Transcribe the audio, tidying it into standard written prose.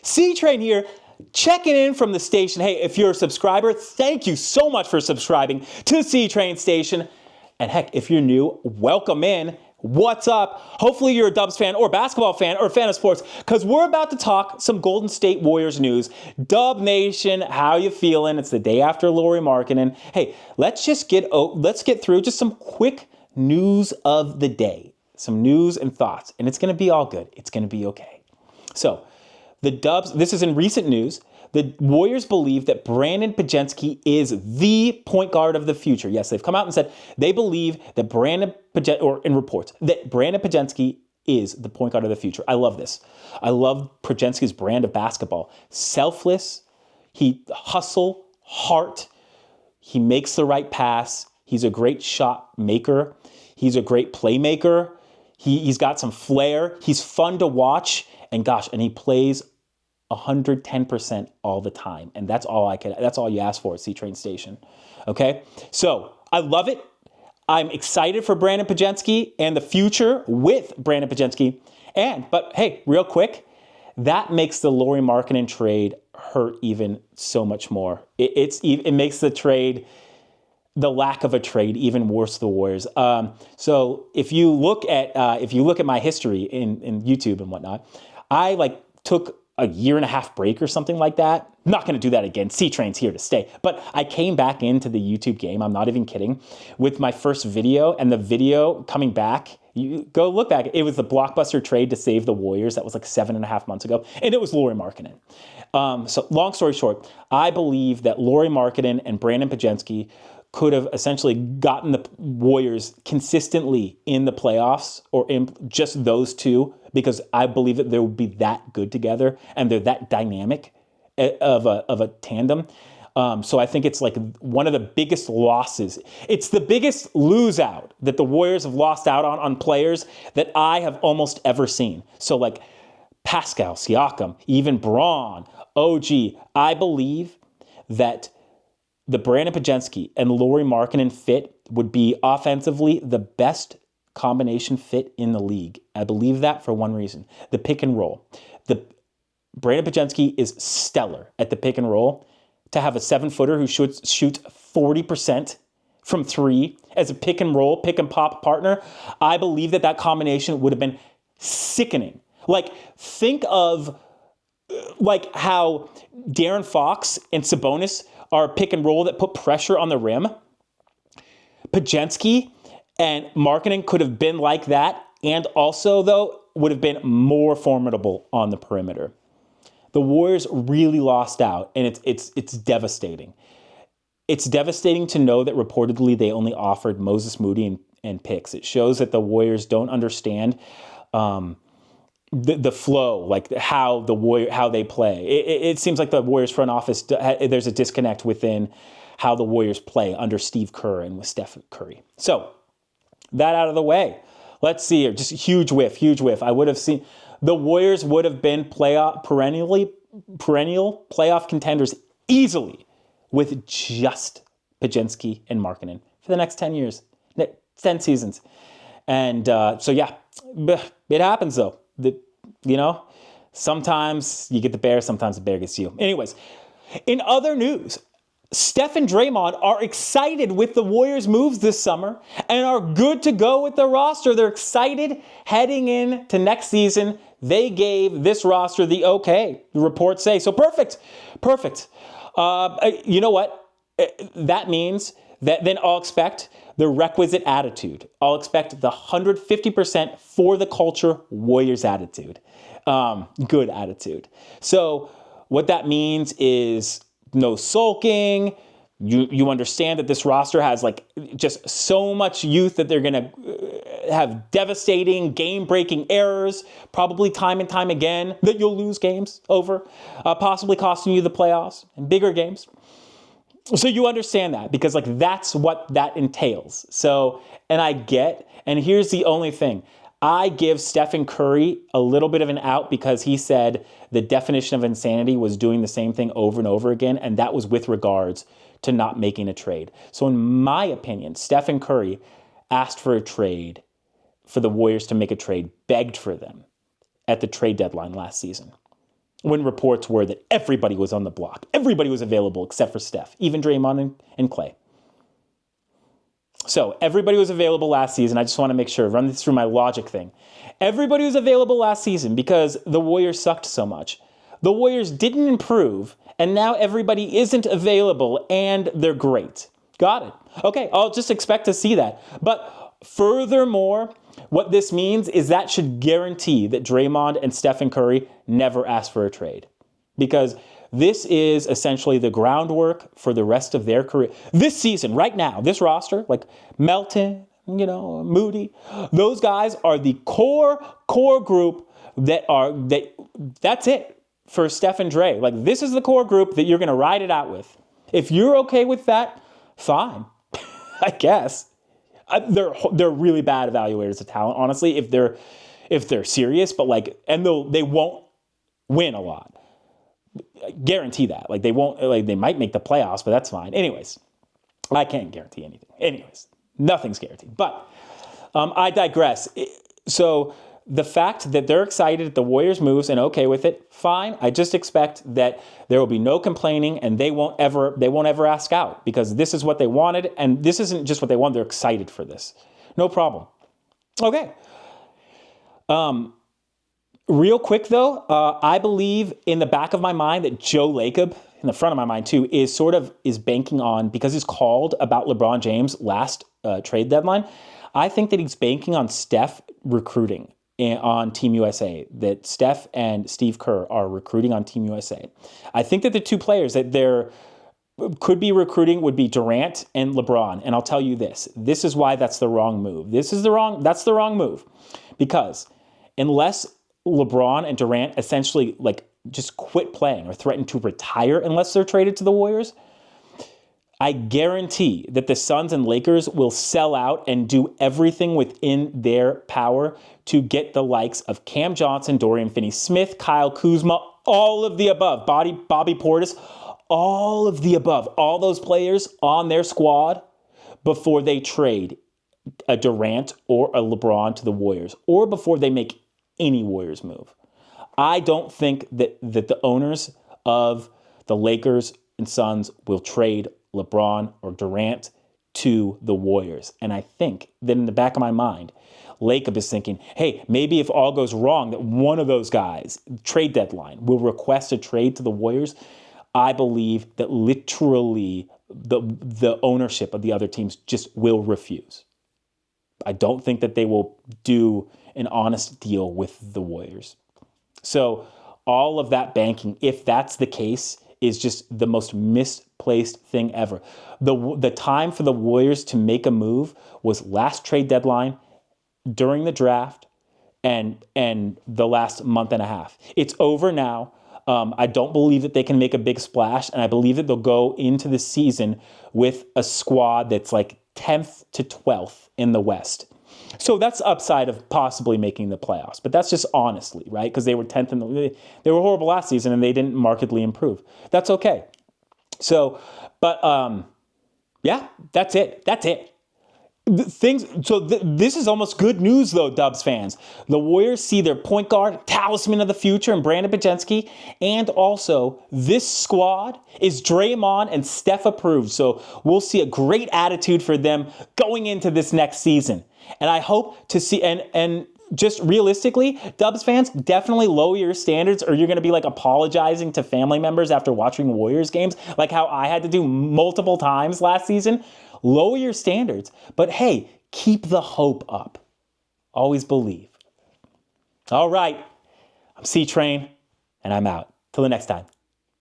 C-Train here, checking in from the station. Hey, if you're a subscriber, thank you so much for subscribing to C-Train Station. And heck, if you're new, welcome in. What's up? Hopefully you're a Dubs fan or basketball fan or fan of sports, because we're about to talk some Golden State Warriors news. Dub Nation, how you feeling? It's the day after Lauri Markkanen. Hey, let's get through just some quick news of the day. Some news and thoughts, and it's going to be all good. It's going to be okay. So, the Dubs, this is in recent news, the Warriors believe that Brandin Podziemski is the point guard of the future. Yes, they've come out and said they believe that Brandin Podziemski is the point guard of the future. I love this. I love Podziemski's brand of basketball. Selfless, he hustle, heart, he makes the right pass, he's a great shot maker, he's a great playmaker, he's got some flair, he's fun to watch, and he plays 110% all the time. And that's all you ask for at C-Train Station. Okay? So I love it. I'm excited for Brandin Podziemski and the future with Brandin Podziemski. But hey, real quick, that makes the Lauri Markkanen trade hurt even so much more. It makes the lack of a trade even worse for the Warriors. So if you look at my history in YouTube and whatnot, I took a year and a half break or something like that. I'm not going to do that again. C-Train's here to stay. But I came back into the YouTube game, I'm not even kidding, with my first video, and the video coming back, you go look back, it was the blockbuster trade to save the Warriors. That was 7.5 months ago, and it was Lauri Markkanen. So long story short, I believe that Lauri Markkanen and Brandin Podziemski could have essentially gotten the Warriors consistently in the playoffs, or in just those two, because I believe that they would be that good together and they're that dynamic of a tandem. So I think it's one of the biggest losses. It's the biggest lose out that the Warriors have lost out on players that I have almost ever seen. So Pascal Siakam, even Braun, OG, I believe that the Brandin Podziemski and Lauri Markkanen fit would be offensively the best combination fit in the league. I believe that for one reason: the pick and roll. The Brandin Podziemski is stellar at the pick and roll. To have a 7-footer who shoots 40% from three as a pick and roll, pick and pop partner, I believe that combination would have been sickening. Think of how De'Aaron Fox and Sabonis are pick and roll that put pressure on the rim. Podziemski and Markkanen could have been like that, and also, though, would have been more formidable on the perimeter. The Warriors really lost out, and it's devastating. It's devastating to know that reportedly they only offered Moses Moody and picks. It shows that the Warriors don't understand the flow, how they play. It seems like the Warriors front office, there's a disconnect within how the Warriors play under Steve Kerr and with Steph Curry. So that out of the way, let's see here. Just huge whiff. I would have seen the Warriors would have been perennial playoff contenders easily with just Podziemski and Markkanen for the next 10 years, 10 seasons. And it happens though. Sometimes you get the bear, sometimes the bear gets you. Anyways, in other news, Steph and Draymond are excited with the Warriors' moves this summer and are good to go with the roster. They're excited heading into next season. They gave this roster the okay, the reports say. So perfect. You know what? That means that then I'll expect the requisite attitude. I'll expect the 150% for the culture Warriors attitude. Good attitude. So what that means is no sulking. You understand that this roster has just so much youth that they're going to have devastating game-breaking errors, probably time and time again, that you'll lose games over, possibly costing you the playoffs and bigger games. So you understand that, because that's what that entails. So, and here's the only thing. I give Stephen Curry a little bit of an out because he said the definition of insanity was doing the same thing over and over again, and that was with regards to not making a trade. So in my opinion, Stephen Curry asked for a trade, for the Warriors to make a trade, begged for them at the trade deadline last season. when reports were that everybody was on the block. Everybody was available except for Steph, even Draymond and Klay. So everybody was available last season. I just want to make sure, run this through my logic thing. Everybody was available last season because the Warriors sucked so much. The Warriors didn't improve, and now everybody isn't available, and they're great. Got it. Okay, I'll just expect to see that. But furthermore, what this means is that should guarantee that Draymond and Stephen Curry never ask for a trade. Because this is essentially the groundwork for the rest of their career. This season, right now, this roster, like Melton, Moody, those guys are the core group that's it for Steph and Dre. Like, this is the core group that you're going to ride it out with. If you're okay with that, fine, I guess. They're really bad evaluators of talent, honestly, if they're serious, but they won't win a lot. I guarantee that. They won't, they might make the playoffs, but that's fine. Anyways, I can't guarantee anything. Anyways, nothing's guaranteed. But I digress. So the fact that they're excited at the Warriors' moves and okay with it, fine. I just expect that there will be no complaining and they won't ever ask out, because this is what they wanted, and this isn't just what they want. They're excited for this. No problem. Okay. Real quick, though, I believe in the back of my mind that Joe Lacob, in the front of my mind too, is banking on, because he's called about LeBron James last trade deadline. I think that he's banking on Steph recruiting on Team USA, that Steph and Steve Kerr are recruiting on Team USA. I think that the two players that there could be recruiting would be Durant and LeBron. And I'll tell you this is why that's the wrong move. That's the wrong move, because unless LeBron and Durant essentially just quit playing or threaten to retire unless they're traded to the Warriors, I guarantee that the Suns and Lakers will sell out and do everything within their power to get the likes of Cam Johnson, Dorian Finney-Smith, Kyle Kuzma, all of the above, Bobby Portis, all of the above, all those players on their squad before they trade a Durant or a LeBron to the Warriors, or before they make any Warriors move. I don't think that the owners of the Lakers and Suns will trade LeBron or Durant to the Warriors. And I think that in the back of my mind, Lacob is thinking, hey, maybe if all goes wrong, that one of those guys, trade deadline, will request a trade to the Warriors. I believe that literally the ownership of the other teams just will refuse. I don't think that they will do an honest deal with the Warriors. So all of that banking, if that's the case, is just the most misplaced thing ever. The time for the Warriors to make a move was last trade deadline, during the draft, and the last month and a half. It's over now. I don't believe that they can make a big splash, and I believe that they'll go into the season with a squad that's 10th to 12th in the West. So that's upside of possibly making the playoffs. But that's just honestly, right? Because they were 10th they were horrible last season and they didn't markedly improve. That's okay. So, but yeah, that's it. This is almost good news, though, Dubs fans. The Warriors see their point guard, talisman of the future, in Brandin Podziemski, and also this squad is Draymond and Steph approved. So we'll see a great attitude for them going into this next season. And I hope to see, and just realistically, Dubs fans, definitely lower your standards, or you're going to be apologizing to family members after watching Warriors games, like how I had to do multiple times last season. Lower your standards, but hey, keep the hope up. Always believe. All right, I'm C-Train, and I'm out. Till the next time.